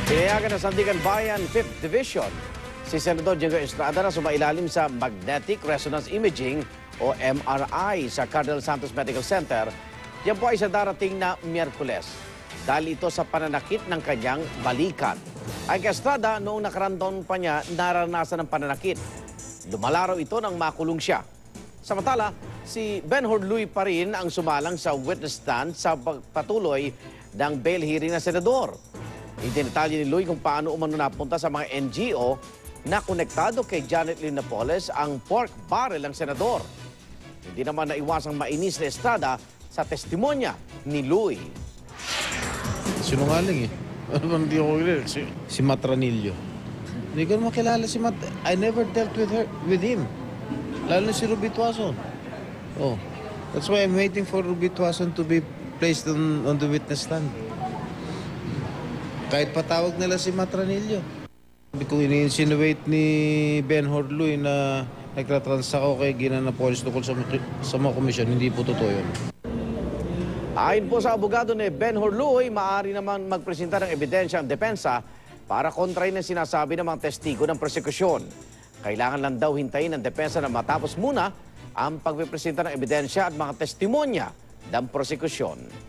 Pinayagan ng Sandigan Bayan 5th Division si Senador Diego Estrada na sumailalim sa Magnetic Resonance Imaging o MRI sa Cardinal Santos Medical Center. Yan po ay sa darating na Miyerkules dahil ito sa pananakit ng kanyang balikat. Ay kay Estrada, noong nakaraan taon pa niya naranasan ng pananakit. Lumalaraw ito nang makulong siya. Samantala, si Ben Hordluy pa rin ang sumalang sa witness stand sa pagpatuloy ng bail hearing ng senador. Idinetalye ni Luy kung paano umano napunta sa mga NGO na konektado kay Janet Lim Napoles ang pork barrel ng senador. Hindi naman naiwasang mainis na Estrada sa testimonya ni Luy. Sinungaling eh. Ano bang hindi ako si Matranillo. Hindi ko makilala si Mat. I never dealt with him. Lalo na si Ruby Tuason. Oh. That's why I'm waiting for Ruby Tuason to be placed on the witness stand. Kahit patawag nila si Matranillo. Kung ini-insinuate ni Ben Hordluy na nagtatransact ako kay Gina Napoles tungkol sa mga komisyon, hindi po totoo yun. Ayon po sa abogado ni Ben Hordluy, maaari naman magpresenta ng ebidensya ang depensa para kontrahin ang sinasabi ng mga testigo ng prosekusyon. Kailangan lang daw hintayin ng depensa na matapos muna ang pagpipresenta ng ebidensya at mga testimonya ng prosekusyon.